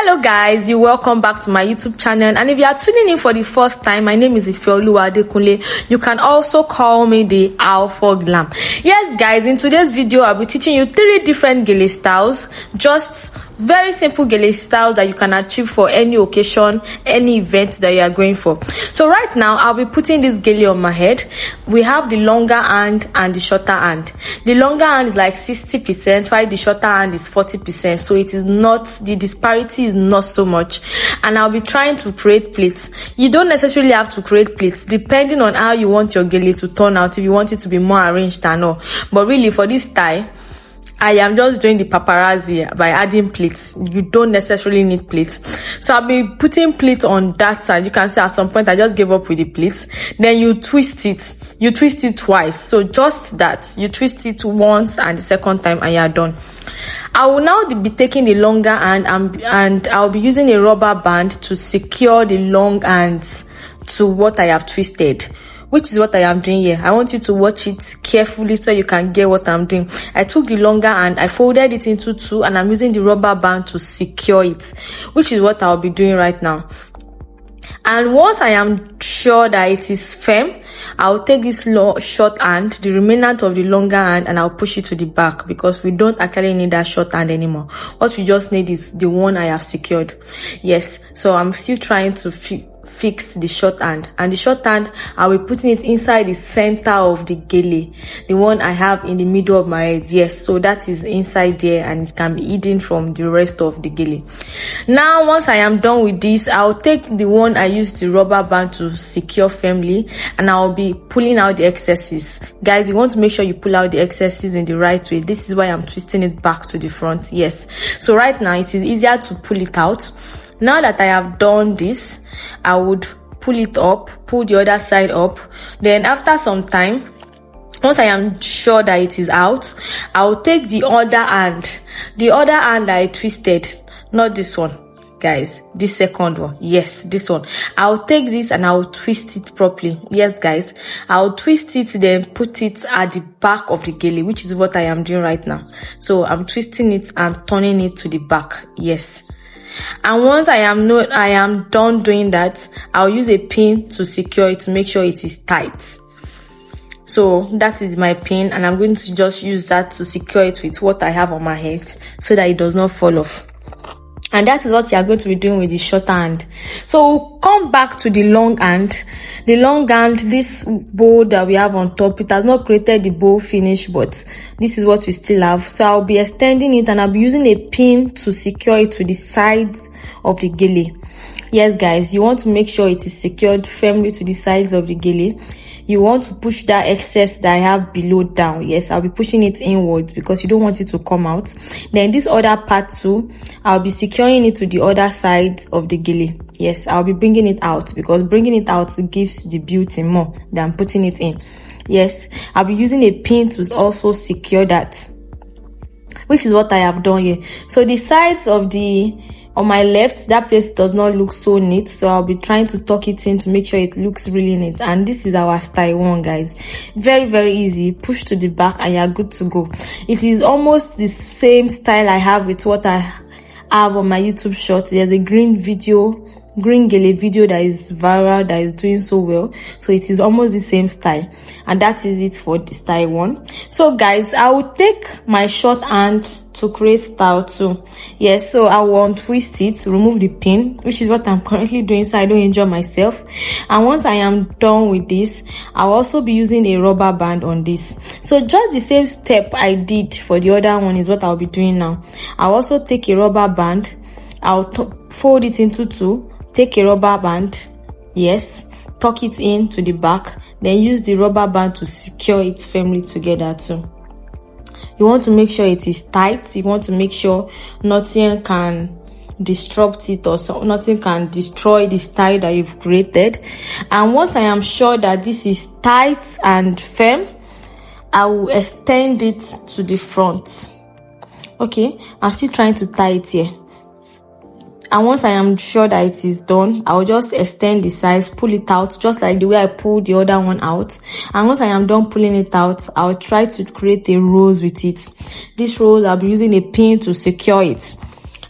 Hello guys, you welcome back to my YouTube channel, and if you are tuning in for the first time, my name is Ifeoluwa Adekunle. You can also call me the Alpha Glam. Yes guys, in today's video I'll be teaching you 3 different gele styles, just very simple gele styles that you can achieve for any occasion, any event that you are going for. So right now I'll be putting this gele on my head. We have the longer hand and the shorter hand. The longer hand is like 60%, while the shorter hand is 40%, so it is not, the disparity is not so much. And I'll be trying to create pleats. You don't necessarily have to create pleats, depending on how you want your gele to turn out, if you want it to be more arranged and all. But really for this style, I am just doing the paparazzi by adding pleats. You don't necessarily need pleats. So I'll be putting pleats on that side. You can see at some point I just gave up with the pleats. Then you twist it. You twist it twice. So just that. You twist it once and the second time and you are done. I will now be taking the longer hand and I'll be using a rubber band to secure the long hands to what I have twisted, which is what I am doing here. I want you to watch it carefully so you can get what I'm doing. I took the longer hand, I folded it into 2, and I'm using the rubber band to secure it, which is what I'll be doing right now. And once I am sure that it is firm, I'll take this short hand, the remnant of the longer hand, and I'll push it to the back, because we don't actually need that short hand anymore. What we just need is the one I have secured. Yes, so I'm still trying to fix the short hand, and the short hand I'll be putting it inside the center of the gele, the one I have in the middle of my head. Yes, so that is inside there and it can be hidden from the rest of the gele. Now once I am done with this, I'll take the one I used the rubber band to secure firmly, and I'll be pulling out the excesses. Guys, you want to make sure you pull out the excesses in the right way. This is why I'm twisting it back to the front. Yes, so right now it is easier to pull it out. Now that I have done this, I would pull it up, pull the other side up. Then after some time, once I am sure that it is out, I'll take the other hand that I twisted, not this one, guys, this second one. Yes, this one. I'll take this and I'll twist it properly. Yes guys, I'll twist it, then put it at the back of the gele, which is what I am doing right now. So I'm twisting it and turning it to the back. Yes. And once I am done doing that, I'll use a pin to secure it to make sure it is tight. So that is my pin, and I'm going to just use that to secure it with what I have on my head so that it does not fall off. And that is what you are going to be doing with the short hand. So we'll come back to the long hand. The long hand, this bow that we have on top, it has not created the bow finish, but this is what we still have. So I'll be extending it, and I'll be using a pin to secure it to the sides of the gele. Yes guys, you want to make sure it is secured firmly to the sides of the gele. You want to push that excess that I have below down. Yes, I'll be pushing it inwards because you don't want it to come out. Then this other part too, I'll be securing it to the other side of the gele. Yes, I'll be bringing it out because bringing it out gives the beauty more than putting it in. Yes, I'll be using a pin to also secure that, which is what I have done here. So the sides of on my left, that place does not look so neat, so I'll be trying to tuck it in to make sure it looks really neat. And this is our style 1, guys. Very, very easy. Push to the back and you're good to go. It is almost the same style I have with what I have on my YouTube short. There's a green gele video that is viral, that is doing so well. So it is almost the same style, and that is it for the style 1. So guys, I will take my short hand to create style 2. Yes, so I will untwist it, remove the pin, which is what I'm currently doing so I don't injure myself. And once I am done with this, I'll also be using a rubber band on this. So just the same step I did for the other one is what I'll be doing now. I'll also take a rubber band, I'll fold it into 2, take a rubber band, yes, tuck it in to the back, then use the rubber band to secure it firmly together too. You want to make sure it is tight. You want to make sure nothing can disrupt it, or nothing can destroy the style that you've created. And once I am sure that this is tight and firm, I will extend it to the front. Okay, I'm still trying to tie it here. And once I am sure that it is done, I'll just extend the size, pull it out just like the way I pulled the other one out. And once I am done pulling it out, I'll try to create a rose with it. This rose, I'll be using a pin to secure it.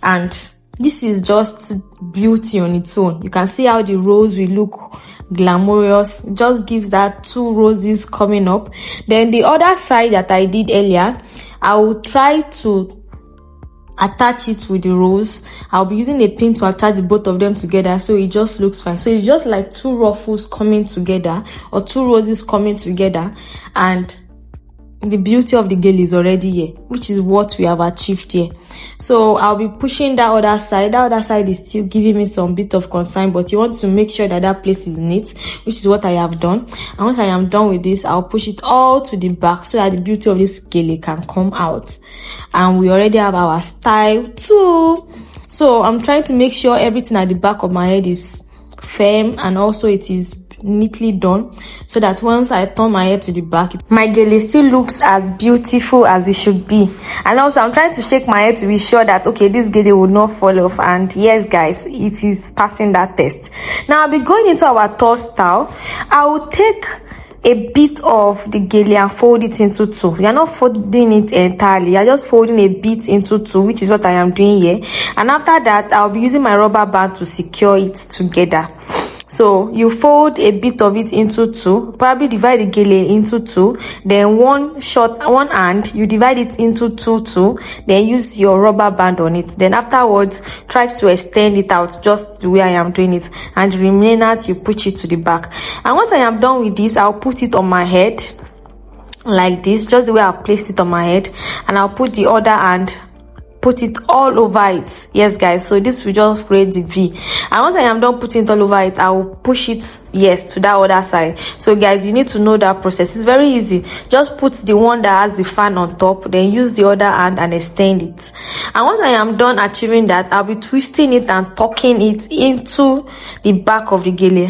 And This is just beauty on its own. You can see how the rose will look glamorous. It just gives that 2 roses coming up. Then the other side that I did earlier, I will try to attach it with the rose. I'll be using a pin to attach both of them together, so it just looks fine. So it's just like 2 ruffles coming together, or 2 roses coming together, and the beauty of the gele is already here, which is what we have achieved here. So I'll be pushing that other side. That other side is still giving me some bit of concern, but you want to make sure that that place is neat, which is what I have done. And once I am done with this, I'll push it all to the back so that the beauty of this gele can come out. And we already have our style too. So I'm trying to make sure everything at the back of my head is firm, and also it is neatly done, so that once I turn my head to the back, my gele still looks as beautiful as it should be. And also I'm trying to shake my head to be sure that okay, this gele will not fall off, and yes guys, it is passing that test. Now I'll be going into our third style. I will take a bit of the gele and fold it into 2. You are not folding it entirely, you are just folding a bit into 2, which is what I am doing here. And after that, I'll be using my rubber band to secure it together. So you fold a bit of it into 2, probably divide the gele into 2, then one hand you divide it into 2, then use your rubber band on it. Then afterwards, try to extend it out just the way I am doing it, and the remainder you push it to the back. And once I am done with this, I'll put it on my head like this, just the way I placed it on my head, and I'll put the other hand, put it all over it. Yes guys, so this will just create the V. And once I am done putting it all over it, I will push it, yes, to that other side. So guys, you need to know that process. It's very easy. Just put the one that has the fan on top, then use the other hand and extend it. And once I am done achieving that, I'll be twisting it and tucking it into the back of the gele,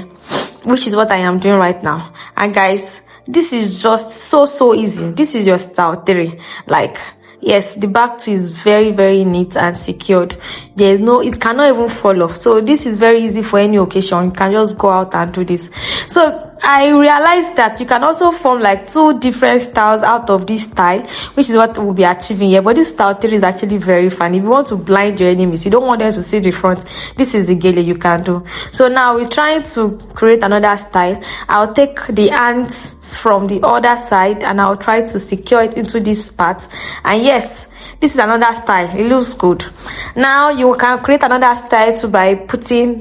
which is what I am doing right now. And guys, this is just so easy. This is your style 3. Like, yes, the back too is very neat and secured. There is no, it cannot even fall off. So this is very easy for any occasion. You can just go out and do this. So I realized that you can also form like 2 different styles out of this style, which is what we'll be achieving here. But this style 3 is actually very fun. If you want to blind your enemies, you don't want them to see the front, this is the gele you can do. So now we're trying to create another style. I'll take the hands from the other side and I'll try to secure it into this part. And yes, this is another style. It looks good. Now you can create another style too by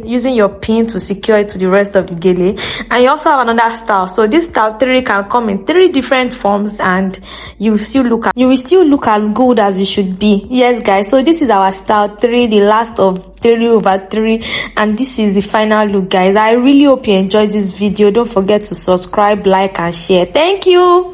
using your pin to secure it to the rest of the gele. And you also have another style. So this style 3 can come in 3 different forms, and you will still look as good as it should be. Yes guys, so this is our style 3, the last of 3/3, and this is the final look guys. I really hope you enjoyed this video. Don't forget to subscribe, like and share. Thank you.